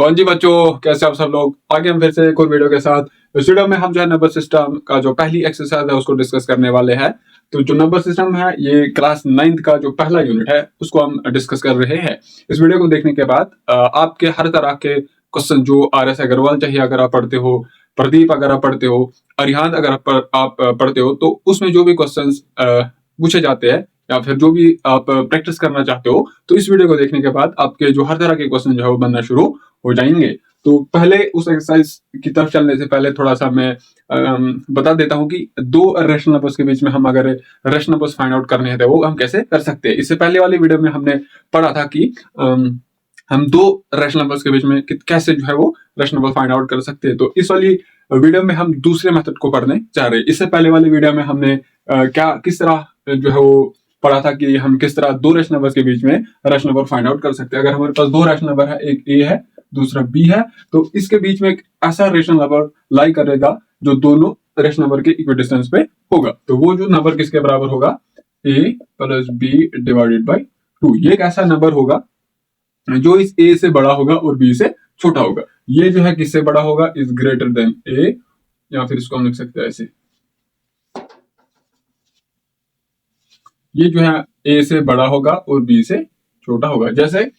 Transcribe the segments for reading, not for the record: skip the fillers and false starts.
तो हाँ जी बच्चों, कैसे आप सब लोग। आगे हम फिर से एक और वीडियो के साथ इस वीडियो में हम जो है नंबर सिस्टम का जो पहली एक्सरसाइज है उसको डिस्कस करने वाले हैं। तो जो नंबर सिस्टम है ये क्लास 9th का जो पहला यूनिट है उसको हम डिस्कस कर रहे हैं। इस वीडियो को देखने के बाद आपके हर तरह के क्वेश्चन जो RS अग्रवाल चाहिए अगर आप पढ़ते हो, प्रदीप अगर आप पढ़ते हो, अरिहान अगर आप पढ़ते हो, तो उसमें जो भी क्वेश्चन पूछे जाते हैं या फिर जो भी आप प्रैक्टिस करना चाहते हो, तो इस वीडियो को देखने के बाद आपके जो हर तरह के क्वेश्चन जो है वो बनना शुरू हो जाएंगे। तो पहले उस एक्सरसाइज की तरफ चलने से पहले थोड़ा सा मैं बता देता हूं कि दो रेशनल नंबर्स के बीच में हम अगर रेशनल नंबर्स फाइंड आउट करने हैं तो वो हम कैसे कर सकते हैं। इससे पहले वाली वीडियो में हमने पढ़ा था कि हम दो रेशनल नंबर्स के बीच में कैसे जो है वो रेशनल नंबर फाइंड आउट कर सकते हैं। तो इस वाली वीडियो में हम दूसरे मेथड को पढ़ने जा रहे हैं। इससे पहले वाली वीडियो में हमने किस तरह जो है वो पढ़ा था कि हम किस तरह दो रेशनल नंबर्स के बीच में रेशनल नंबर फाइंड आउट कर सकते हैं। अगर हमारे पास दो रेशनल नंबर है, एक ए है दूसरा बी है, तो इसके बीच में एक ऐसा रेशनल नंबर लाई करेगा जो दोनों रेशनल नंबर के इक्वल डिस्टेंस पे होगा। तो वो जो नंबर किसके बराबर होगा, ए प्लस बी डिवाइडेड बाई 2। ये एक ऐसा नंबर होगा जो इस ए से बड़ा होगा और बी से छोटा होगा। ये जो है किससे बड़ा होगा, इज ग्रेटर देन ए, या फिर इसको हम लिख सकते हैं ऐसे, ये जो है ए से बड़ा होगा और बी से छोटा होगा। जैसे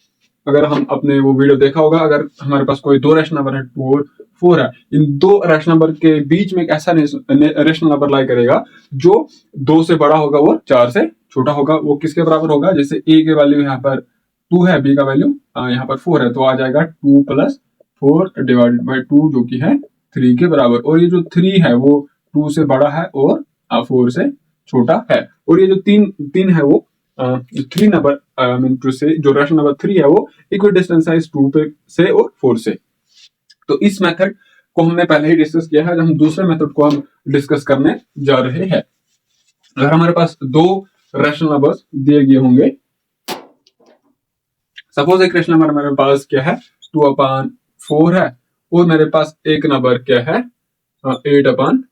अगर हम अपने वो वीडियो देखा होगा, अगर हमारे पास कोई दो रेशनल नंबर है 2 और 4 है, इन दो रेशनल नंबर के बीच में एक ऐसा रेशनल नंबर लाई करेगा जो 2 से बड़ा होगा और 4 से छोटा होगा। वो किसके बराबर होगा, जैसे ए के वैल्यू यहाँ पर 2 है, बी का वैल्यू यहाँ पर 4 है, तो आ जाएगा 2 प्लस 4 डिवाइडेड बाई 2 जो कि है 3 के बराबर। और ये जो 3 है वो 2 से बड़ा है और 4 से छोटा है। और ये जो तीन है वो 3 नंबर से जो रेशनल नंबर 3 है वो इक्वल डिस्टेंस है इस 2 पे से और 4 से। तो इस मेथड को हमने पहले ही डिस्कस किया है, हम दूसरे मेथड को हम डिस्कस करने जा रहे हैं। अगर हमारे पास दो रेशनल नंबर्स दिए गए होंगे, सपोज एक रेशनल नंबर मेरे पास क्या है 2/4 है और मेरे पास एक नंबर क्या है 8/4।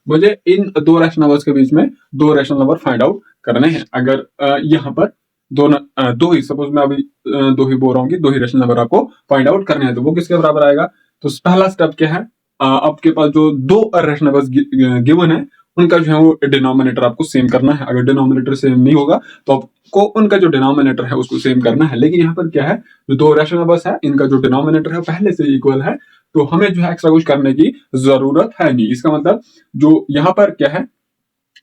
मुझे इन दो रेशनल नंबर्स के बीच में दो रेशनल नंबर फाइंड आउट करने हैं। अगर यहाँ पर दो ही, सपोज मैं अभी दो ही बोल रहा हूँ कि दो ही रेशनल नंबर आपको फाइंड आउट करने हैं, तो वो किसके बराबर आएगा। तो पहला स्टेप क्या है, आपके पास जो दो रेशनल नंबर्स गिवन है उनका जो है वो डिनोमिनेटर आपको सेम करना है। अगर डिनोमिनेटर सेम नहीं होगा तो आपको उनका जो डिनोमिनेटर है उसको सेम करना है। लेकिन यहाँ पर क्या है, जो दो रेशनल नंबर्स है इनका जो डिनोमिनेटर है पहले से इक्वल है, तो हमें जो है एक्स्ट्रा कुछ करने की जरूरत है नहीं। इसका मतलब जो यहाँ पर क्या है,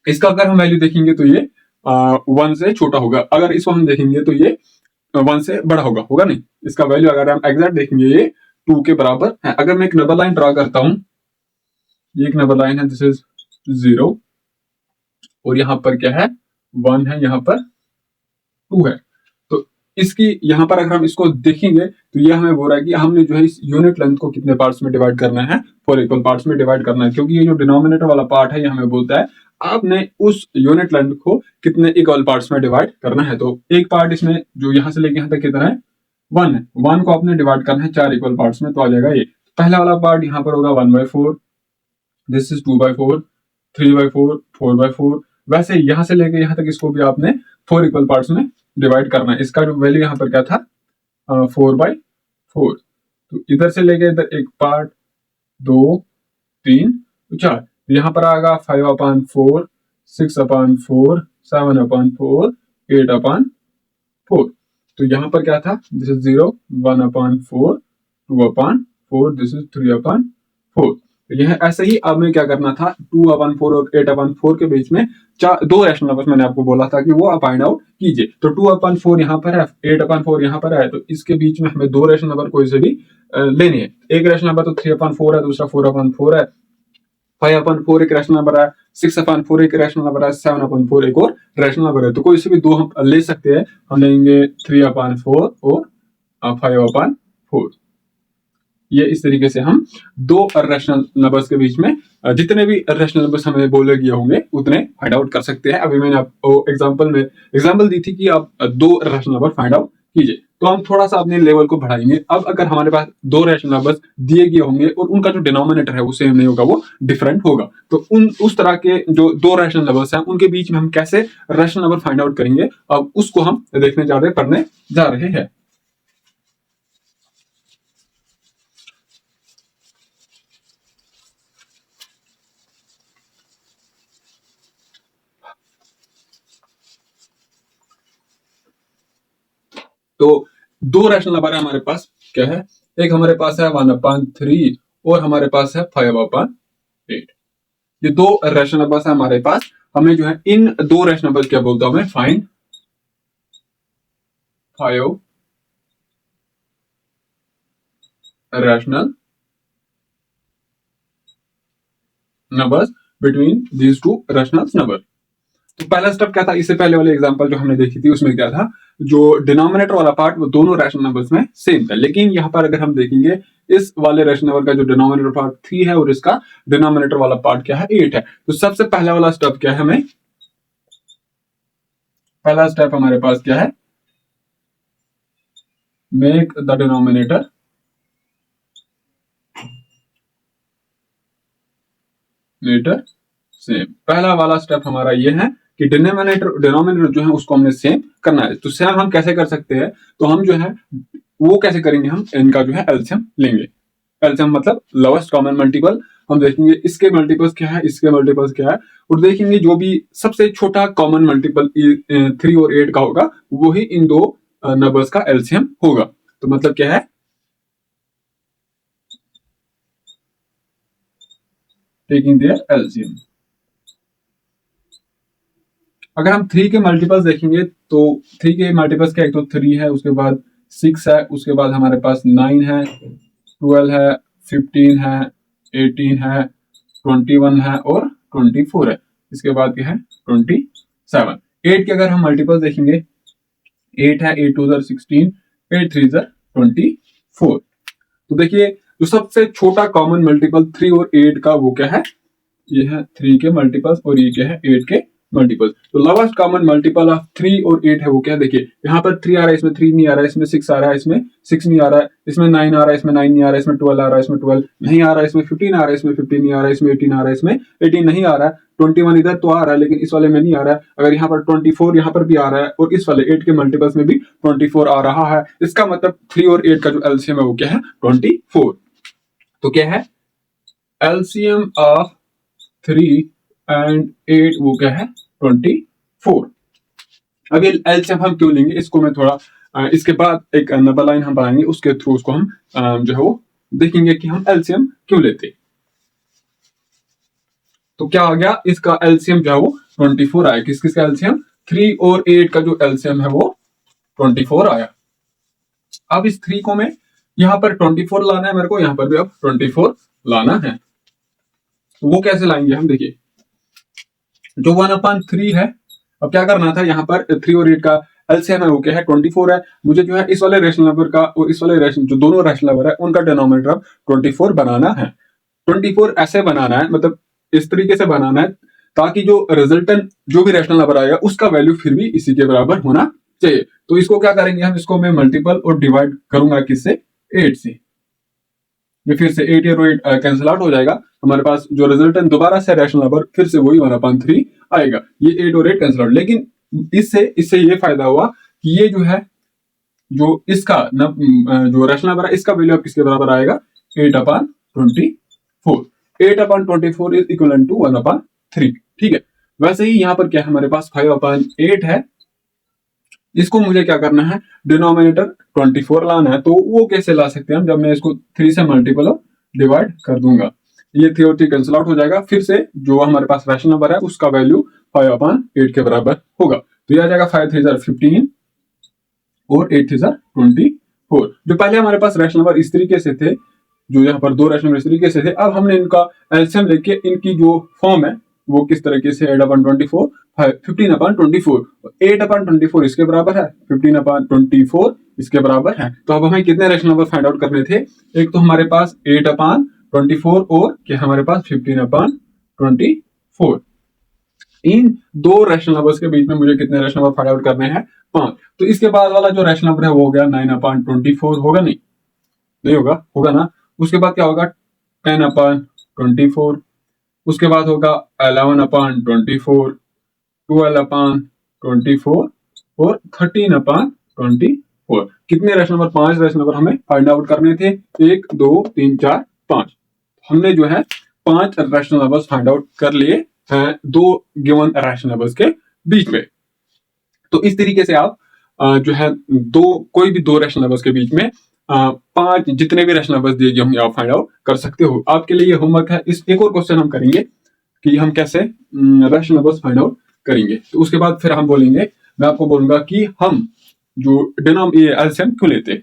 इसका अगर हम वैल्यू देखेंगे तो ये 1 से छोटा होगा, अगर इसको हम देखेंगे तो ये 1 से बड़ा होगा नहीं। इसका वैल्यू अगर हम एग्जैक्ट देखेंगे ये 2 के बराबर है। अगर मैं एक नंबर लाइन ड्रा करता हूं, ये एक नंबर लाइन है, दिस इज 0 और यहाँ पर क्या है 1 है, यहाँ पर 2 है। तो इसकी यहाँ पर अगर हम इसको देखेंगे तो ये हमें बोल रहा है कि हमने जो है इस यूनिट लेंथ को कितने पार्ट्स में डिवाइड करना है, 4 इक्वल पार्ट्स में डिवाइड करना है। क्योंकि ये जो डिनोमिनेटर वाला पार्ट है ये हमें बोलता है आपने उस यूनिट लेंथ को कितने इक्वल पार्ट्स में डिवाइड करना है। तो एक पार्ट इसमें जो यहाँ से लेके यहाँ तक कितना है 1 है, 1 को आपने डिवाइड करना है 4 इक्वल पार्ट्स में, तो आ जाएगा ये पहला वाला पार्ट यहाँ पर होगा 1/4, दिस इज 2/4, 3/4, 4/4। वैसे यहाँ से लेके यहाँ तक इसको भी आपने 4 इक्वल पार्ट्स में डिवाइड करना है। इसका जो वैल्यू यहाँ पर क्या था 4/4। तो इधर से लेके इधर एक पार्ट 2 3 4, यहाँ पर आएगा 5/4, 6/4, 7/4, 8/4। तो यहाँ पर क्या था, दिस इज 0, 1/4, 2/4, दिस इज 3/4। तो यह ऐसे ही अब में क्या करना था 2/4 और 8/4 के बीच में दो रेशनल नंबर्स मैंने आपको बोला था कि वो आप फाइंड आउट कीजिए। तो 2/4 यहाँ पर है, 8/4 यहाँ पर है, तो इसके बीच में हमें दो रेशनल नंबर कोई से भी लेने हैं। एक रेशनल नंबर तो 3/4 है, दूसरा 4/4 है, 5/4 एक रेशनल नंबर है, 6/4 एक रेशनल नंबर है, 7/4 एक और रेशनल नंबर है। तो कोई से भी दो हम ले सकते हैं। हम लेंगे 3/4 और 5/4। ये इस तरीके से हम दो रेशनल नंबर्स के बीच में जितने भी रेशनल नंबर्स हमें बोले गए होंगे उतने फाइंड आउट कर सकते हैं। अभी मैंने आपको एग्जांपल दी थी कि आप दो रेशनल नंबर फाइंड आउट कीजिए। तो हम थोड़ा सा अपने लेवल को बढ़ाएंगे। अब अगर हमारे पास दो रेशनल नंबर्स दिए गए होंगे और उनका जो डिनोमिनेटर है वो सेम नहीं होगा, वो डिफरेंट होगा, तो उस तरह के जो दो रेशनल नंबर्स हैं उनके बीच में हम कैसे रेशनल नंबर फाइंड आउट करेंगे, अब उसको हम देखने जा रहे पढ़ने जा रहे हैं। तो दो रैशनल नंबर है हमारे पास, क्या है, एक हमारे पास है 1/3 और हमारे पास है 5/8। ये दो रैशनल नंबर्स है हमारे पास। हमें जो है इन दो रैशनल नंबर क्या बोलता हूं मैं, find 5 rational numbers between these two rational number. तो पहला स्टेप क्या था, इससे पहले वाले एग्जांपल जो हमने देखी थी उसमें क्या था, जो डिनोमिनेटर वाला पार्ट वो दोनों रैशनल नंबर्स में सेम था। लेकिन यहाँ पर अगर हम देखेंगे इस वाले रैशनल नंबर का जो डिनोमिनेटर पार्ट 3 है और इसका डिनोमिनेटर वाला पार्ट क्या है 8 है। तो सबसे पहला वाला स्टेप क्या है, हमें पहला स्टेप हमारे पास क्या है, मेक द डिनोमिनेटर सेम। पहला वाला स्टेप हमारा ये है कि डिनोमिनेटर जो है उसको हमने सेम करना है। तो सेम हम कैसे कर सकते हैं, तो हम जो है वो कैसे करेंगे, हम इनका जो है एलसीएम लेंगे। एलसीएम मतलब लोवेस्ट कॉमन मल्टीपल। हम देखेंगे इसके मल्टीपल्स क्या है, इसके मल्टीपल्स क्या है, और देखेंगे जो भी सबसे छोटा कॉमन मल्टीपल 3 और 8 का होगा वो ही इन दो नंबर्स का एलसीएम होगा। तो मतलब क्या है, टेकिंग देयर एलसीएम। अगर हम 3 के मल्टीपल्स देखेंगे तो 3 के मल्टीपल्स क्या, एक तो 3 है, उसके बाद 6 है, उसके बाद हमारे पास 9 है, 12 है, 15 है, 18 है, 21 है और 24 है। इसके बाद क्या है 27। 8 के अगर हम मल्टीपल्स देखेंगे, 8 है, 8 2 16, 8 3 24। तो देखिए जो सबसे छोटा कॉमन मल्टीपल 3 और 8 का वो क्या है, ये है 3 के मल्टीपल्स और ये क्या है 8 के मल्टीपल। तो लोवेस्ट कॉमन मल्टीपल ऑफ 3 और 8 है वो क्या है, देखिए यहाँ पर 3 आ रहा है, इसमें 3 नहीं आ रहा है, इसमें 6 आ रहा है, इसमें 6 नहीं आ रहा है, इसमें 9 आ रहा है, इसमें 9 नहीं आ रहा है, इसमें 12 आ रहा है, इसमें 12 नहीं आ रहा है, इसमें 15 आ रहा है, इसमें 15 नहीं आ रहा है, इसमें 18 आ रहा है, इसमें 18 नहीं आ रहा है, 21 इधर तो आ रहा है लेकिन इस वाले में नहीं आ रहा है। अगर यहाँ पर 24 यहाँ पर भी आ रहा है और इस वाले 8 के मल्टीपल्स में भी 24 आ रहा है, इसका मतलब 3 और 8 का जो एलसीएम है वो क्या है 24। तो क्या है एलसीएम ऑफ 3 एंड 8 वो क्या है 24। अब ये एलसीएम हम क्यों लेंगे, इसको मैं थोड़ा इसके बाद एक नंबर लाइन हम बनाएंगे, उसके थ्रू उसको हम जो है वो देखेंगे कि हम एलसीएम क्यों लेते। तो क्या आ गया, इसका एलसीएम जो है वो 24 आया। किस किस का एलसीएम, 3 और 8 का जो एलसीएम है वो 24 आया। अब इस 3 को मैं यहां पर 24 लाना है मेरे को, यहां पर भी अब 24 लाना है। तो वो कैसे लाएंगे हम, देखिए जो 1/3 है, अब क्या करना था, यहाँ पर 3 और 8 का एलसीएम है वो क्या है 24 है। मुझे जो है इस वाले रेशनल नंबर का और इस वाले रेशनल जो दोनों रेशनल नंबर है उनका डिनोमिनेटर अब 24 बनाना है। 24 ऐसे बनाना है, मतलब इस तरीके से बनाना है ताकि जो रिजल्टेंट जो भी रेशनल नंबर आएगा उसका वैल्यू फिर भी इसी के बराबर होना चाहिए। तो इसको क्या करेंगे हम, इसको मैं मल्टीपल और डिवाइड करूंगा किससे, 8 से। ये फिर से 8 और 8 कैंसिल आउट हो जाएगा, हमारे पास जो रिजल्टेंट दोबारा से रैशनल नंबर फिर से वही 1/3 आएगा। ये 8 और 8 कैंसिल आउट। लेकिन इससे इससे ये फायदा हुआ कि ये जो है जो इसका जो रैशनल नंबर है इसका वैल्यू अब किसके बराबर आएगा 8/24। 8/24 इज इक्वल टू 1/3। ठीक है, वैसे ही यहाँ पर क्या है हमारे पास 5/8 है, इसको मुझे क्या करना है डिनोमिनेटर 24 लाना है। तो वो कैसे ला सकते हैं हम, जब मैं इसको 3 से मल्टीपल और डिवाइड कर दूंगा, ये 3 और 3 कैंसिल आउट हो जाएगा, फिर से जो हमारे पास रैशनल नंबर है उसका वैल्यू 5/8 के बराबर होगा। तो ये आ जाएगा 5 3 15 और 8 3 24। जो पहले हमारे पास रैशनल नंबर इस तरीके से थे, जो यहाँ पर दो रैशनल नंबर इस तरीके से थे, अब हमने इनका एलसीएम लेके इनकी जो फॉर्म है वो किस तरीके से 8/24 15/24, 8/24 इसके बराबर है, 15/24 इसके बराबर है। तो अब हमें कितने रैशनल नंबर फाइंड आउट करने थे, एक तो हमारे पास 8/24 और क्या हमारे पास 15/24। इन दो रैशनल नंबर्स के बीच में मुझे कितने रैशनल नंबर फाइंड आउट करने हैं 5। तो इसके बाद वाला जो रैशनल नंबर है वो हो गया 9/24, होगा नहीं, नहीं होगा, होगा ना। उसके बाद क्या होगा 10/24, उसके बाद होगा 11/24, 12/24 और 13/24। कितने रैशनल नंबर, 5 रैशनल नंबर हमें फाइंड आउट करने थे, 1 2 3 4 5। हमने जो है 5 रैशनल नंबर्स फाइंड आउट कर लिए हैं दो गिवन रैशनल नंबर्स के बीच में। तो इस तरीके से आप जो है कोई भी दो रैशनल नंबर्स के बीच में 5 जितने भी रैशनल नंबर्स दिए गए होंगे आप फाइंड आउट कर सकते हो। आपके लिए ये होमवर्क है। इस एक और क्वेश्चन हम करेंगे कि हम कैसे रैशनल नंबर्स फाइंड आउट करेंगे। तो उसके बाद फिर हम बोलेंगे, मैं आपको बोलूंगा कि हम जो एलसीएम क्यों लेते हैं।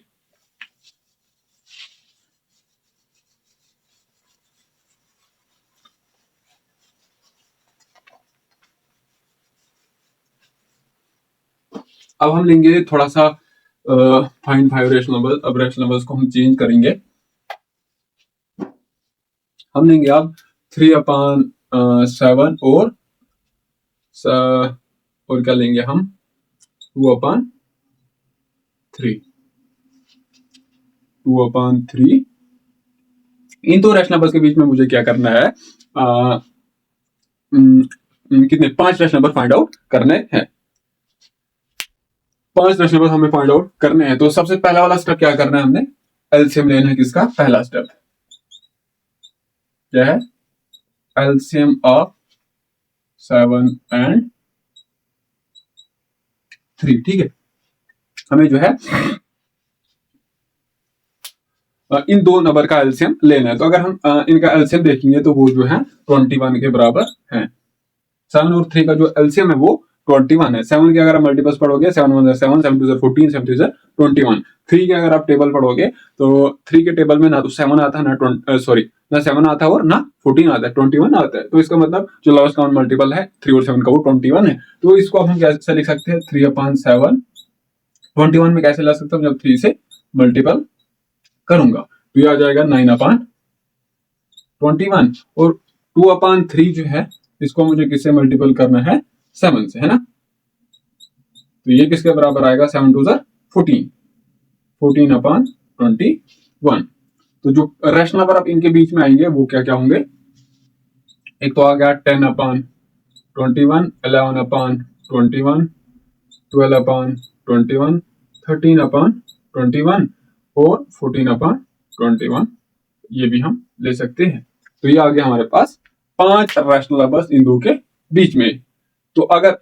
अब हम लेंगे थोड़ा सा फाइंड 5 रैशनल नंबर्स। अब रैशनल नंबर्स को हम चेंज करेंगे। हम लेंगे अब 3/7 और क्या लेंगे हम 2/3। इन दो रैशनल नंबर्स के बीच में मुझे क्या करना है, कितने 5 रैशनल नंबर फाइंड आउट करने हैं। 5 रैशनल नंबर हमें फाइंड आउट करने हैं। तो सबसे पहला वाला स्टेप क्या करना है, हमने एलसीएम लेना है। किसका? पहला स्टेप क्या है? LCM of 7 and 3। ठीक है, हमें जो है इन दो नंबर का एलसीएम लेना है। तो अगर हम इनका एलसीएम देखेंगे तो वो जो है 21 के बराबर है। 7 और 3 का जो एलसीएम है वो 21 है। 7 के अगर आप मल्टीपल्स पढ़ोगे 7 1 7, 7 2 14, 7 3 21। 3 के अगर आप टेबल पढ़ोगे तो 3 के टेबल में ना तो 7 आता है ना 7 आता है और ना 14 आता है, 21 आता है। तो इसका मतलब जो लोएस्ट कॉमन मल्टीपल है 3 और 7 का वो 21 है। तो इसको हम कैसे लिख सकते हैं? 3/7 21 में कैसे ला सकते हैं? जब 3 से मल्टीपल करूंगा तो ये आ जाएगा 9/21। और 2/3 जो है इसको मुझे किससे मल्टीपल करना है? 7 से, है ना। तो ये किसके बराबर आएगा? 7 2 14, 14/21। तो जो रैशनल नंबर अब इनके बीच में आएंगे वो क्या क्या होंगे? एक तो आ गया 10/21, 11/21, 12/21, 13/21 और 14/21। ये भी हम ले सकते हैं। तो ये आ गया हमारे पास 5 रैशनल नंबर्स इन दो के बीच में। तो अगर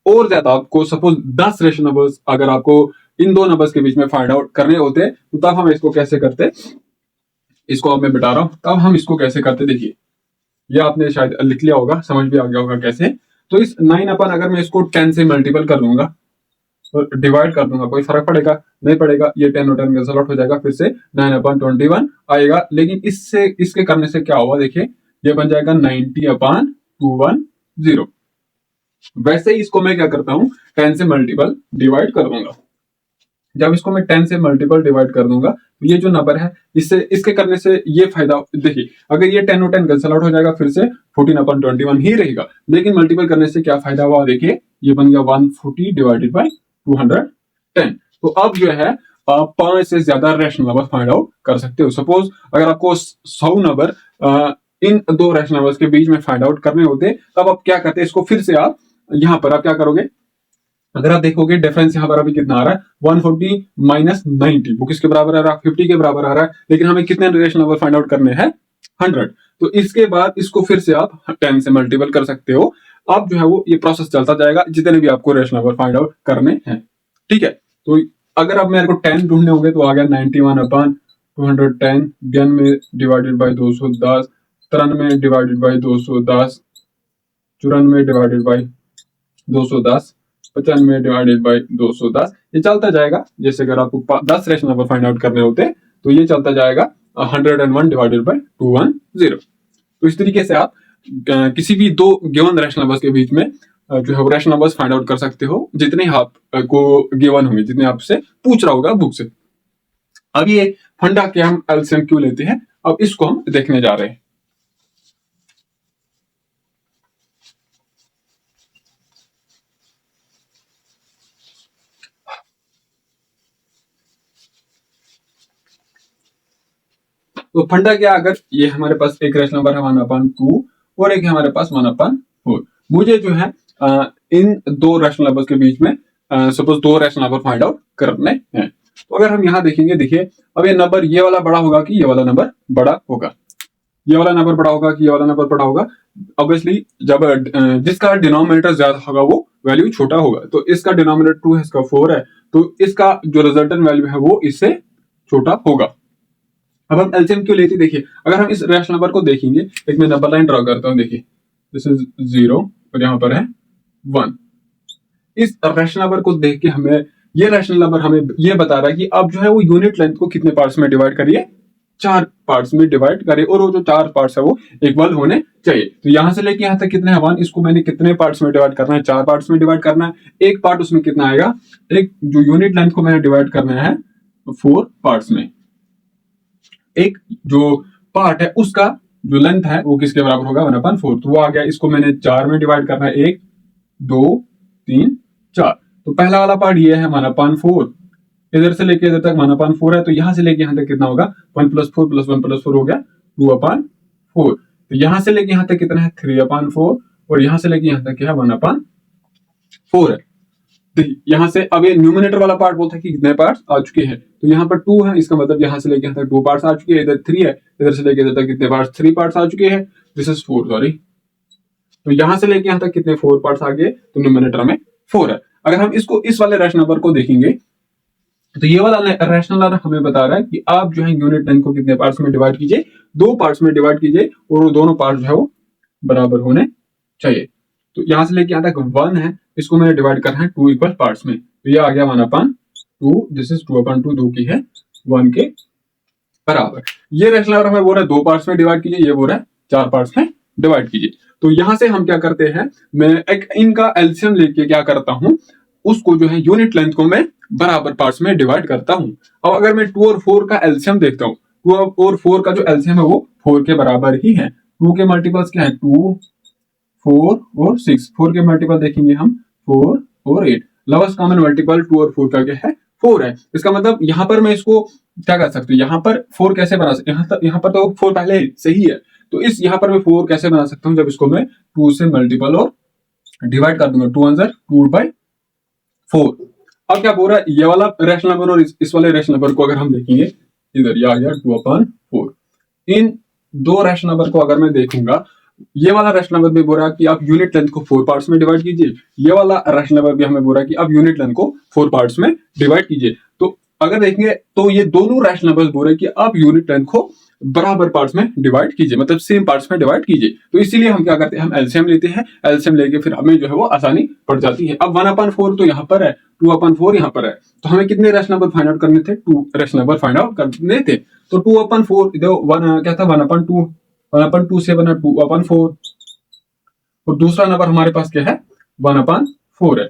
और ज्यादा आपको सपोज 10 रैशनल नंबर्स अगर आपको इन दो नंबर्स के बीच में फाइंड आउट करने होते तो तब हम इसको कैसे करते? इसको अब मैं बता रहा हूं तब हम इसको कैसे करते। देखिए, ये आपने शायद लिख लिया होगा, समझ भी आ गया होगा कैसे। तो इस 9 अगर मैं इसको 10 से मल्टीपल कर दूंगा और डिवाइड कर दूंगा, कोई फर्क पड़ेगा? नहीं पड़ेगा। ये 10 और 10 कैंसल आउट हो जाएगा, फिर से 9/21 आएगा। लेकिन इसके करने से क्या होगा? देखिए, ये बन जाएगा 90/210। वैसे ही इसको मैं क्या करता हूं? 10 से मल्टीपल डिवाइड कर दूंगा। जब इसको मैं 10 से मल्टीपल डिवाइड कर दूंगा तो ये जो नंबर है इसके करने से ये फायदा, देखिए अगर ये 10 और 10 कैंसल आउट हो जाएगा, फिर से 14/21 ही रहेगा। लेकिन मल्टीपल करने से क्या फायदा हुआ? देखिए, ये बन गया 140 डिवाइडेड बाई 210। तो अब जो है आप 5 से ज्यादा रैशनल नंबर फाइंड आउट कर सकते हो। सपोज अगर आपको 100 नंबर इन दो रैशनल नंबर्स के बीच में फाइंड आउट करने होते तब आप क्या करते? इसको फिर से आप यहां पर आप क्या करोगे? अगर आप देखोगे डिफरेंस यहाँ पर अभी कितना आ रहा है? 140 माइनस 90, वो किसके बराबर आ रहा है? 50 के बराबर आ रहा है। लेकिन हमें कितने रैशनल नंबर फाइंड आउट करने हैं? 100। तो इसके बाद इसको फिर से आप 10 से मल्टीपल कर सकते हो। अब जो है वो ये प्रोसेस चलता जाएगा जितने भी आपको रैशनल नंबर फाइंड आउट करने हैं। ठीक है, तो अगर अब मेरे को 10 ढूंढने होंगे तो आ गया 91/210, 92 divided by 210, 93 divided by 210, 94 divided by 210, 95 divided by 210। ये चलता जाएगा। जैसे अगर आपको 10 रैशनल नंबर फाइंड आउट करने होते तो ये चलता जाएगा 101 डिवाइडेड बाई 210। तो इस तरीके से आप किसी भी दो गिवन रैशनल नंबर्स के बीच में जो है रैशनल नंबर्स फाइंड आउट कर सकते हो जितने आपको गिवन होंगे, जितने आपसे पूछ रहा होगा बुक से। अब ये फंडा के हम एलसीएम क्यों लेते हैं, अब इसको हम देखने जा रहे हैं। तो फंडा क्या? अगर ये हमारे पास एक रैशनल नंबर है 1/2 और एक हमारे पास 1/4, मुझे जो है इन दो रैशनल नंबर्स के बीच में सपोज दो रैशनल नंबर फाइंड आउट करने हैं। तो अगर हम यहां देखेंगे, देखिए अब ये नंबर ये वाला बड़ा होगा कि ये वाला नंबर बड़ा होगा, ये वाला नंबर बड़ा होगा कि ये वाला नंबर बड़ा होगा? ऑब्वियसली जब जिसका डिनोमिनेटर ज्यादा होगा वो वैल्यू छोटा होगा। तो इसका डिनोमिनेटर 2 है, इसका 4 है, तो इसका जो रिजल्टेंट वैल्यू है वो इससे छोटा होगा। अब हम एलसीएम क्यों लेते, देखिए अगर हम इस रैशनल नंबर को देखेंगे, एक मैं नंबर लाइन ड्रॉ करता हूं, देखिए दिस इज 0 और यहाँ पर है 1। इस रैशनल नंबर को देख के हमें ये रैशनल नंबर हमें ये बता रहा है कि अब जो है वो यूनिट लेंथ को कितने पार्ट्स में डिवाइड करिए, 4 पार्ट्स में डिवाइड करिए, और वो जो 4 पार्ट्स है वो इक्वल होने चाहिए। तो यहां से लेके यहां तक कितने हैं 1, इसको मैंने कितने पार्ट्स में डिवाइड करना है, 4 पार्ट्स में डिवाइड करना है। एक पार्ट उसमें कितना आएगा, एक जो यूनिट लेंथ को मैंने डिवाइड करना है 4 पार्ट्स में, एक जो पार्ट है उसका जो लेंथ है वो किसके बराबर होगा 1/4, तो वो आ गया। इसको मैंने 4 में डिवाइड करना है, 1 2 3 4। तो पहला वाला पार्ट ये है 1/4, इधर से लेके इधर तक 1/4 है, तो यहां से लेके यहां तक कितना होगा 1 + 4 + 1 + 4 हो गया 2/4। तो यहां से लेके यहां तक कितना है 3/4, और यहां से लेके यहां तक क्या है 1/4 है। तो यहां से अब ये न्यूमिनेटर वाला पार्ट बोलता है कि कितने पार्ट्स आ चुके हैं, तो यहाँ पर 2 है, इसका मतलब यहां से लेके यहां तक 2 पार्ट्स आ चुके हैं, इधर 3 है, इधर से लेके इधर तक कितने पार्ट्स 3 पार्ट्स आ चुके हैं, दिस इज 4 सॉरी। तो यहां से लेके यहां तक कितने 4 पार्ट्स आ गए, तो न्यूमिनेटर में 4 है। अगर हम इसको इस वाले रैशनल नंबर को देखेंगे, तो ये वाला रैशनल नंबर हमें बता रहा है कि आप जो है यूनिट लेंथ को कितने पार्ट्स में डिवाइड कीजिए, 2 पार्ट्स में डिवाइड कीजिए, और वो दोनों पार्ट जो है वो बराबर होने चाहिए। तो यहां से लेके यहां तक 1 है, इसको मैंने डिवाइड करना है 2 इक्वल पार्ट्स में, तो ये आ गया 1/2, दिस इज 2/2, 2 की है 1 के बराबर। ये रैशनल नंबर हमें बोल रहा है 2 पार्ट्स में डिवाइड कीजिए, ये बोल रहा है 4 पार्ट्स में डिवाइड कीजिए। तो यहां से हम क्या करते हैं, मैं एक इनका एलसीएम लेके क्या करता हूं, उसको जो है यूनिट लेंथ को मैं बराबर पार्ट्स में डिवाइड करता हूं। अब अगर मैं 2 और 4 का एलसीएम देखता हूं, 2 और 4 का जो एलसीएम है वो 4 के बराबर ही है। 2 के मल्टीपल्स क्या है 2 4 और 6, 4 के मल्टीपल देखेंगे हम 4 और 8, लोवेस्ट कॉमन मल्टीपल 2 और 4 का क्या है 4 है। इसका मतलब यहाँ पर मैं इसको क्या कर सकता हूँ, यहाँ पर 4 कैसे बना सकता, यहाँ पर तो 4 पहले से ही है, तो इस यहाँ पर मैं 4 कैसे बना सकता हूँ, जब इसको मैं 2 से मल्टीपल और डिवाइड कर दूंगा, 2 1 2/4। अब क्या बोल रहा है, ये वाला रैशनल नंबर और इस वाले रैशनल नंबर को अगर हम देखेंगे, इधर ये आ गया 2/4। इन दो रैशनल नंबर को अगर मैं देखूंगा, ये वाला रैशनल नंबर भी बोल रहा है कि आप यूनिट लेंथ को 4 पार्ट्स में डिवाइड कीजिए, ये वाला रैशनल नंबर भी हमें बोल रहा है कि आप यूनिट लेंथ को 4 पार्ट्स में डिवाइड कीजिए। तो अगर देखेंगे तो ये दोनों रैशनल नंबर्स बोल रहे हैं कि आप यूनिट लेंथ को बराबर पार्ट्स में डिवाइड कीजिए, मतलब सेम पार्ट्स में डिवाइड कीजिए। तो इसीलिए हम क्या करते हैं, हम एलसीएम लेते हैं, एलसीएम लेके फिर हमें जो है वो आसानी पड़ जाती है। अब 1/4 तो यहाँ पर है, 2/4 यहाँ पर है, तो हमें कितने रैशनल नंबर फाइंड आउट करने थे, 2 रैशनल नंबर फाइंड आउट करने थे। तो 2/4 क्या था 1/2, 1/2 से बना 2/4, और दूसरा नंबर हमारे पास क्या है 1/4 है,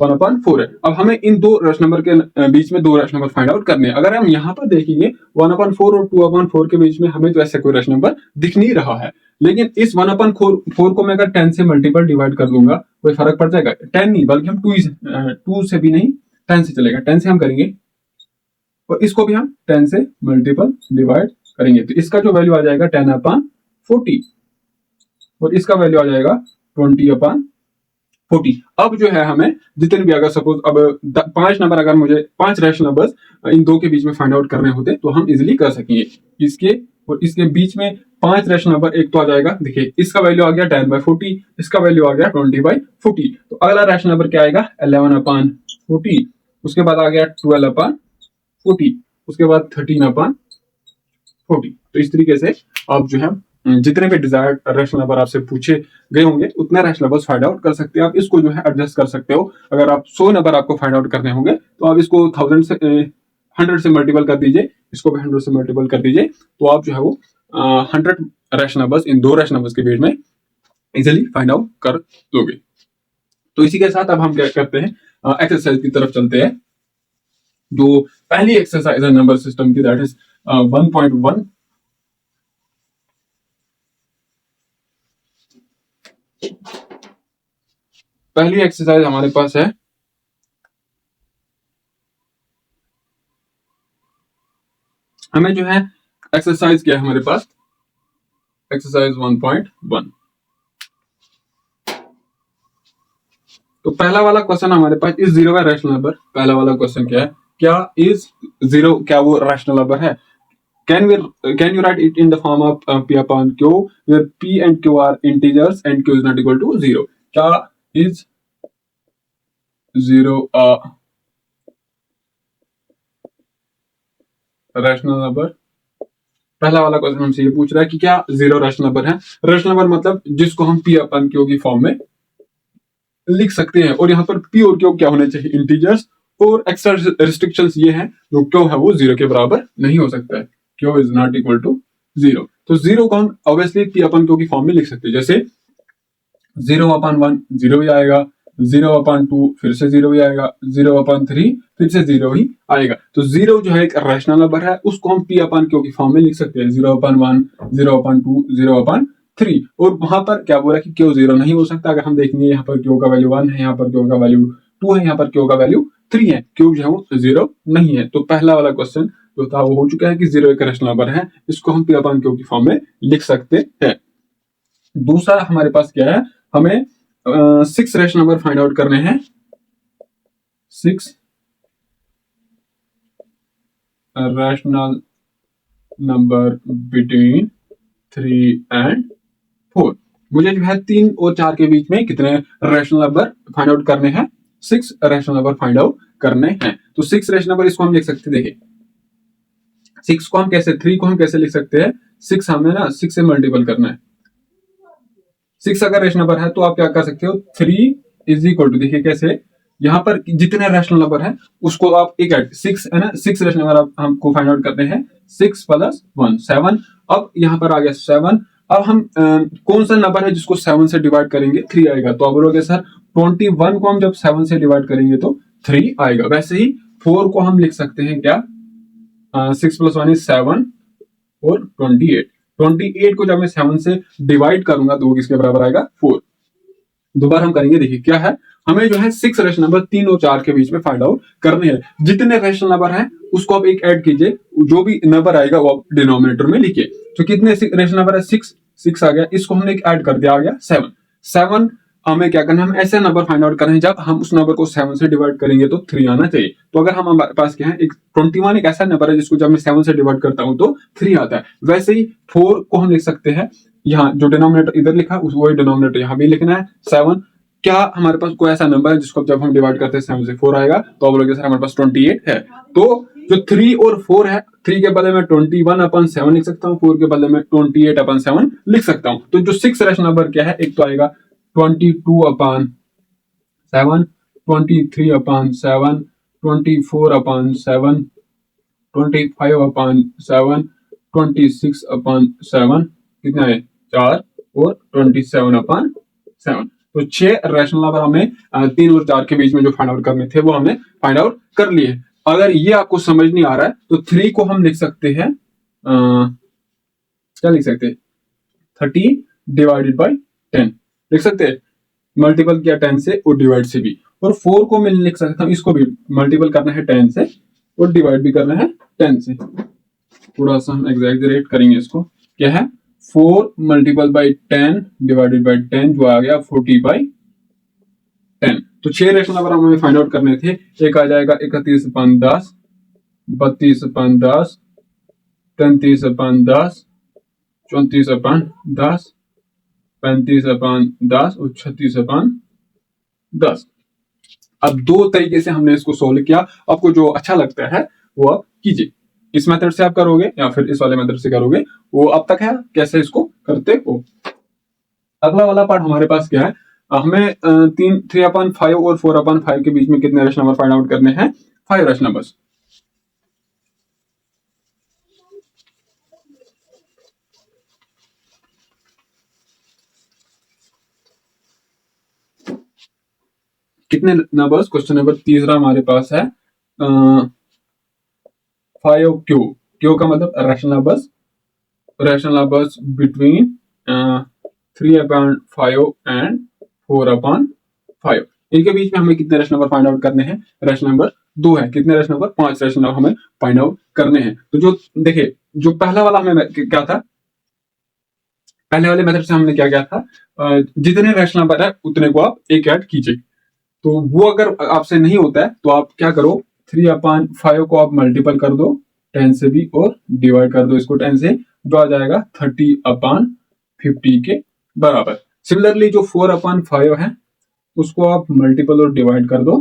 1/4 है। अब हमें इन दो रैशनल नंबर के बीच में दो रैशनल नंबर फाइंड आउट करने हैं। अगर हम यहाँ पर देखेंगे 1/4 और 2/4 के बीच में हमें तो ऐसे कोई रैशनल नंबर दिख नहीं रहा है, लेकिन इस 1/4 को मैं अगर 10 से मल्टीपल डिवाइड कर दूंगा, कोई फर्क पड़ जाएगा, 10 नहीं बल्कि हम 2 से भी नहीं 10 से चलेगा, 10 से हम करेंगे, और इसको भी हम 10 से मल्टीपल डिवाइड करेंगे, तो इसका जो वैल्यू आ जाएगा 10/40, और इसका वैल्यू आ जाएगा 20/40। अब जो है हमें जितने भी, अगर सपोज अब 5 नंबर, अगर मुझे 5 रैशनल नंबर्स इन दो के बीच में फाइंड आउट करने होते तो हम इजिली कर सकेंगे। इसके और इसके बीच में 5 रैशनल नंबर, एक तो आ जाएगा, देखिए इसका वैल्यू आ गया 10/40, इसका वैल्यू आ गया 20/40, तो अगला रैशनल नंबर क्या आएगा 11/40, उसके बाद आ गया 12/40, उसके बाद 13/40। तो इस तरीके से आप जो है जितने भी डिजायर्ड रैशनल नंबर आपसे पूछे गए होंगे उतने रैशनल नंबर्स फाइंड आउट कर सकते हैं। आप इसको जो है एडजस्ट कर सकते हो। अगर आप 100 नंबर आपको फाइंड आउट करने होंगे तो आप इसको 100 से मल्टीपल कर दीजिए, इसको भी 100 से मल्टीपल कर दीजिए, तो आप जो है वो 100 रैशनल नंबर्स इन दो रैशनल नंबर्स के बीच में इजिली फाइंड आउट कर लोगे। तो इसी के साथ अब हम क्या करते हैं, एक्सरसाइज की तरफ चलते हैं। जो पहली एक्सरसाइज है नंबर सिस्टम की, दैट इज 1.1। पहली एक्सरसाइज हमारे पास है, हमें जो है एक्सरसाइज क्या है हमारे पास, एक्सरसाइज 1.1। तो पहला वाला क्वेश्चन हमारे पास, इज 0 का रैशनल नंबर। पहला वाला क्वेश्चन क्या है, क्या इज 0 क्या वो रैशनल नंबर है। can you write it in the form of p upon q where p and q are integers and q is not equal to 0? क्या is 0 a रैशनल नंबर? पहला वाला question हमसे ये पूछ रहा है कि क्या 0 रैशनल नंबर है। रैशनल नंबर मतलब जिसको हम p अपन q की फॉर्म में लिख सकते हैं, और यहाँ पर p और q क्या होने चाहिए? इंटीजर्स। और एक्स्ट्रा रिस्ट्रिक्शंस ये हैं, जो q है वो 0 के बराबर नहीं हो सकता है, q is not equal to 0। तो 0 को हम ऑब्वियसली p अपन q की फॉर्म में लिख सकते हैं, जैसे 0/1 0 ही आएगा, 0/2 फिर से 0 ही आएगा, 0/3 फिर से 0 ही आएगा। तो 0 जो है एक रैशनल नंबर है, उसको हम p अपन q की फॉर्म में लिख सकते हैं, 0/1 0/2 0/3। और वहां पर क्या बोला कि q 0 नहीं हो सकता। अगर हम देखेंगे यहाँ पर q का वैल्यू 1 है, यहाँ पर q का वैल्यू 2 है, यहाँ पर q का वैल्यू 3 है, q जो है वो 0 नहीं है। तो पहला वाला क्वेश्चन जो था वो हो चुका है कि 0 एक रैशनल नंबर है, इसको हम p अपन q की फॉर्म में लिख सकते हैं। दूसरा हमारे पास क्या है, हमें 6 रैशनल नंबर फाइंड आउट करने हैं। 6 रैशनल नंबर बिटवीन 3 and 4। मुझे जो है 3 और 4 के बीच में कितने रैशनल नंबर फाइंड आउट करने हैं? 6 रैशनल नंबर फाइंड आउट करने हैं। तो 6 रैशनल नंबर, इसको हम लिख सकते हैं, देखिए 6 को हम कैसे, 3 को हम कैसे लिख सकते हैं? 6 हमें ना 6 से मल्टीपल करना है। 6 अगर रैशनल नंबर है तो आप क्या कर सकते हो, 3 इज इक्वल टू, देखिए कैसे, यहाँ पर जितने रैशनल नंबर है उसको आप एक ऐड, 6 है ना, 6 रैशनल नंबर हमको फाइंड आउट करने हैं। 6 + 1 7। अब यहाँ पर आ गया 7। अब हम कौन सा नंबर है जिसको 7 से डिवाइड करेंगे? 3 आएगा। तो आप बोलोगे सर 21 को हम जब 7 से डिवाइड करेंगे तो 3 आएगा। वैसे ही 4 को हम लिख सकते हैं क्या, 6 + 1 = 7 और 28 को जब मैं 7 से डिवाइड करूंगा तो वो किसके बराबर आएगा? 4। दोबारा हम करेंगे, देखिए क्या है, हमें जो है 6 रैशनल नंबर 3 और 4 के बीच में फाइंड आउट करने हैं। जितने रैशनल नंबर हैं उसको आप एक ऐड कीजिए, जो भी नंबर आएगा वो आप डिनोमिनेटर में लिखिए। तो कितने रैशनल नंबर है? 6 आ गया, इसको हमने एक ऐड कर दिया, आ गया 7। हमें क्या करना है, हम ऐसे नंबर फाइंड आउट करना है जब हम उस नंबर को 7 से डिवाइड करेंगे तो 3 आना चाहिए। तो अगर हमारे पास क्या है, एक 21 एक ऐसा नंबर है जिसको जब मैं 7 से डिवाइड करता हूं तो 3 आता है। वैसे ही 4 को हम लिख सकते हैं, यहाँ जो डिनोमिनेटर इधर लिखा उस वही डिनोमिनेटर यहाँ भी लिखना है 7। क्या हमारे पास कोई ऐसा नंबर है जिसको जब हम डिवाइड करते हैं 7 से 4 आएगा? तो आप बोलोगे सर हमारे पास 28 है। तो जो 3 और 4 है, 3 के बदले में 21/7 लिख सकता हूँ, 4 के बदले में 28/7 लिख सकता हूँ। तो जो 6 रैशनल नंबर क्या है, एक तो आएगा 22/7, 23/7, 24/7, 25/7, 26/7, कितना है 4, और 27/7। तो 6 रैशनल नंबर हमें 3 और 4 के बीच में जो फाइंड आउट करने थे वो हमने फाइंड आउट कर लिए। अगर ये आपको समझ नहीं आ रहा है तो 3 को हम लिख सकते हैं, क्या लिख सकते हैं, 30 / 10 लिख सकते हैं, मल्टीपल किया 10 से और डिवाइड से भी। और 4 को मैं लिख सकता हूँ, इसको भी मल्टीपल करना है 10 से और डिवाइड भी करना है 10 से। थोड़ा सा हम एग्जैजरेट करेंगे इसको, क्या है 4 × 10 / 10 जो आ गया 40/10। तो 6 रैशनल नंबर हमें फाइंड आउट करने थे। एक आ जाएगा 31/10, 32/10, 33/10, 34/10, 35/10 और 36/10। अब 2 तरीके से हमने इसको सोल्व किया, आपको जो अच्छा लगता है वो आप कीजिए। इस मेथड से आप करोगे या फिर इस वाले मेथड से करोगे, वो अब तक है कैसे इसको करते हो। अगला वाला पार्ट हमारे पास क्या है, हमें 3/5 और 4/5 के बीच में कितने रैशनल नंबर फाइंड आउट करने हैं? 5 रैशनल नंबर्स। कितने नंबर्स, क्वेश्चन नंबर तीसरा हमारे पास है 5Q। क्यू का मतलब रैशनल नंबर्स बिटवीन 3/5 and 4/5। इनके बीच में हमें कितने रैशनल नंबर फाइंड आउट करने हैं? रैशनल नंबर 2 है। कितने रैशनल नंबर? 5 रैशनल नंबर हमें फाइंड आउट करने हैं। तो जो देखिए, जो पहला वाला हमें क्या था, पहले वाले मेथड से हमने क्या किया था, जितने रैशनल नंबर है उतने को आप एक ऐड कीजिए। तो वो अगर आपसे नहीं होता है तो आप क्या करो, 3/5 को आप मल्टीपल कर दो 10 से भी और डिवाइड कर दो इसको 10 से, जो आ जाएगा 30/50 के बराबर। सिमिलरली जो 4/5 है उसको आप मल्टीपल और डिवाइड कर दो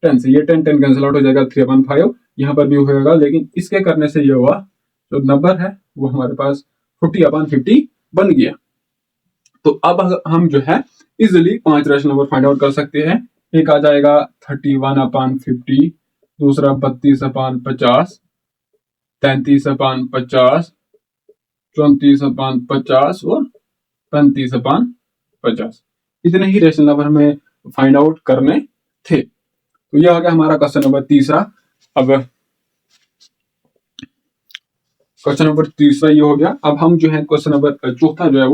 10 से, ये 10 10 कैंसिल आउट हो जाएगा, 3/5 यहाँ पर भी होगा, लेकिन इसके करने से ये हुआ जो नंबर है वो हमारे पास 40/50 बन गया। तो अब हम जो है easily 5 rational number find out कर सकते हैं। एक आ जाएगा 31/50, दूसरा 32/50, 33/50, 34/50 और 35/50। इतने ही रैशनल नंबर हमें फाइंड आउट करने थे। तो यह आ गया हमारा क्वेश्चन नंबर तीसरा। अब क्वेश्चन नंबर तीसरा ये हो गया। अब हम जो है क्वेश्चन नंबर चौथा जो है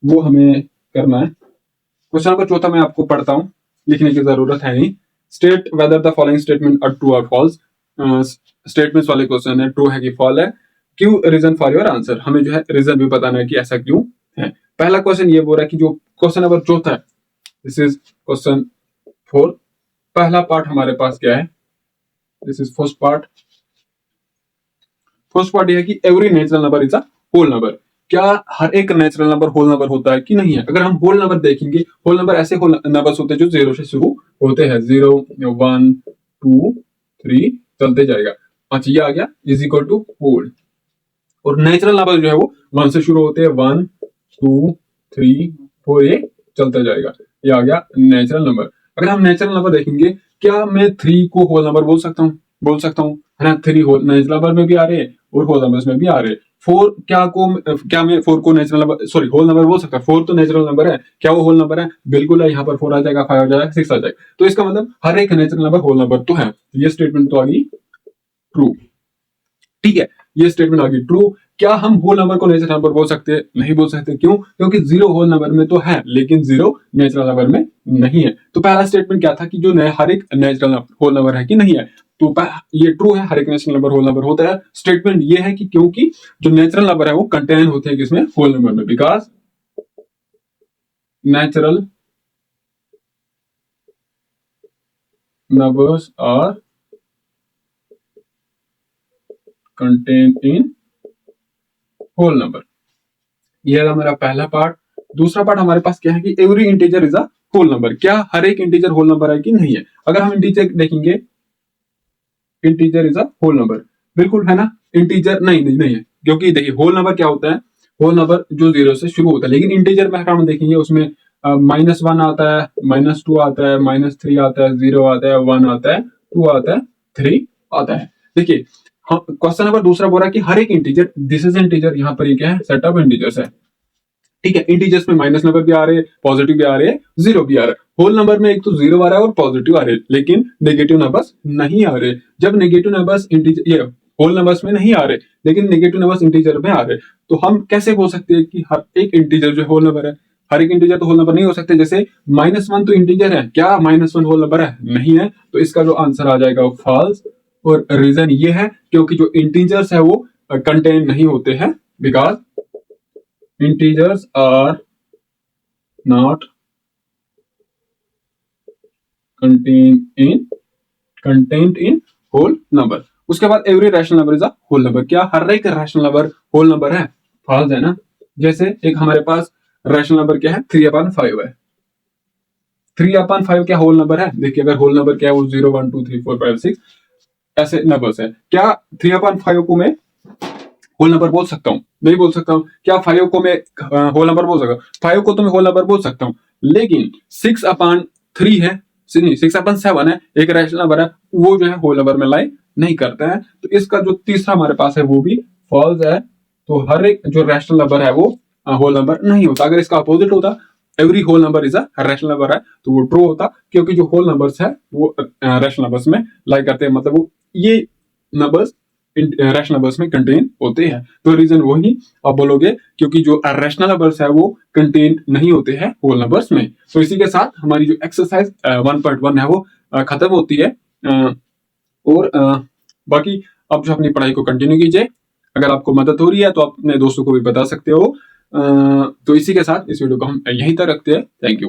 वो हमें करना है। क्वेश्चन नंबर चौथा मैं आपको पढ़ता हूँ, लिखने की जरूरत है नहीं। State whether the following statement are true और फॉल्स। स्टेटमेंट्स वाले क्वेश्चन है, ट्रू है कि फॉल है। क्यों रीजन फॉर योर आंसर, हमें जो है रीजन भी बताना है कि ऐसा क्यों है। पहला क्वेश्चन ये बोल रहा है कि जो क्वेश्चन नंबर चौथा है, दिस इज क्वेश्चन 4। पहला पार्ट हमारे पास क्या है, this is first part. First part ये है कि every natural number is a whole number. क्या हर एक नेचुरल नंबर होल नंबर होता है कि नहीं है। अगर हम होल नंबर देखेंगे, होल नंबर ऐसे होल नंबर्स होते हैं जो 0 से शुरू होते हैं, 0 1 2 3 चलते जाएगा। अच्छा ये आ गया इज इक्वल टू होल। और नेचुरल नंबर जो है वो 1 से शुरू होते हैं, 1 2 3 4 ये चलता जाएगा। ये आ गया नेचुरल नंबर। अगर हम नेचुरल नंबर देखेंगे, क्या मैं 3 को होल नंबर बोल सकता हूँ, बोल सकता हूँ, है ना। 3 होल नेचुरल नंबर में भी आ रहे हैं और होल नंबर्स में भी आ रहे हैं। 4 क्या मैं 4 को natural number sorry whole number बोल सकता हूँ। 4 तो नेचुरल नंबर है, क्या वो होल नंबर है, बिल्कुल है। यहाँ पर 4 आ जाएगा, 5 आ जाएगा, 6 आ जाएगा। तो इसका मतलब हर एक नेचुरल नंबर होल नंबर तो है। ये स्टेटमेंट तो आ गई ट्रू। ठीक है, ये स्टेटमेंट आ गई ट्रू। क्या हम होल नंबर को नेचुरल नंबर बोल सकते हैं, नहीं बोल सकते। क्यों, क्योंकि 0 होल नंबर में तो है लेकिन 0 नेचुरल नंबर में नहीं है। तो पहला स्टेटमेंट क्या था कि जो हर एक नेचुरल होल नंबर है कि नहीं है, तो ये ट्रू है, हर एक नेचुरल नंबर होल नंबर होता है। स्टेटमेंट ये है कि क्योंकि जो नेचुरल नंबर है वो कंटेन होते हैं किसमें, होल नंबर में, because natural numbers are contain in whole number. ये है हमारा पहला पार्ट। दूसरा पार्ट हमारे पास क्या है कि every integer is a whole number. क्या हर एक इंटीजर होल नंबर है कि नहीं है। अगर हम इंटीजर देखेंगे, integer is a whole number, बिल्कुल है ना। इंटीजर नहीं है, क्योंकि देखिए होल नंबर क्या होता है, होल नंबर जो 0 से शुरू होता है। लेकिन इंटीजर में अगर हम देखेंगे उसमें -1 आता है, -2 आता है, -3 आता है, 0 आता है, 1 आता है, 2 आता है, 3 आता है। देखिए क्वेश्चन नंबर दूसरा बोल रहा है कि हर एक इंटीजर, दिस इज इंटीजर, यहाँ पर ये क्या है, सेट ऑफ इंटीजर्स है। ठीक है, इंटीजर्स में माइनस नंबर भी आ रहे हैं, पॉजिटिव भी आ रहे हैं, 0 भी आ रहा है। होल नंबर में एक तो 0 आ रहा है और पॉजिटिव आ रहे हैं, लेकिन नेगेटिव नंबर्स नहीं आ रहे। जब नेगेटिव नंबर्स इंटीजर ये होल नंबर्स में नहीं आ रहे लेकिन नेगेटिव नंबर्स इंटीजर में आ रहे, तो हम कैसे बोल सकते हैं कि हर एक इंटीजर जो होल नंबर है। हर एक इंटीजर तो होल नंबर नहीं हो सकते। जैसे -1 तो इंटीजर है, क्या -1 होल नंबर है, नहीं है। तो इसका जो आंसर आ जाएगा वो फॉल्स। और रीजन ये है क्योंकि जो इंटीजर्स है वो कंटेन नहीं होते हैं, because integers are not contained in whole number। उसके बाद every rational number is a whole number. क्या हर एक रैशनल नंबर होल नंबर है, फॉल्स है ना। जैसे एक हमारे पास रैशनल नंबर क्या है, 3/5 है। 3/5 क्या होल नंबर है। देखिए अगर होल नंबर क्या है वो 0 1 2 3 4 5 6 ऐसे नंबर्स है। क्या 3/5 को मैं होल नंबर बोल सकता हूँ, नहीं बोल सकता हूँ। क्या 5 को मैं होल नंबर बोल सकता हूँ, 5 को तो मैं होल नंबर बोल सकता हूँ। लेकिन 6/3 है, नहीं 6/7 है, एक रैशनल नंबर है, वो जो है होल नंबर में लाई नहीं करता है। तो इसका जो तीसरा हमारे पास है वो भी फॉल्स है। तो हर एक जो रैशनल नंबर है वो होल नंबर नहीं होता। अगर इसका अपोजिट होता, every whole number is a rational number है, तो वो ट्रू होता। क्योंकि जो होल नंबर्स है वो रैशनल नंबर्स में लाई करते हैं, मतलब वो ये नंबर्स रैशनल नंबर्स में कंटेन होते हैं। तो रीजन वही आप बोलोगे, क्योंकि जो रैशनल नंबर्स है वो कंटेन नहीं होते हैं होल नंबर्स में। तो इसी के साथ हमारी जो एक्सरसाइज 1.1 है वो खत्म होती है। और बाकी आप जो अपनी पढ़ाई को कंटिन्यू कीजिए। अगर आपको मदद हो रही है तो आप अपने दोस्तों को भी बता सकते हो। तो इसी के साथ इस वीडियो को हम यहीं तक रखते हैं। Thank you.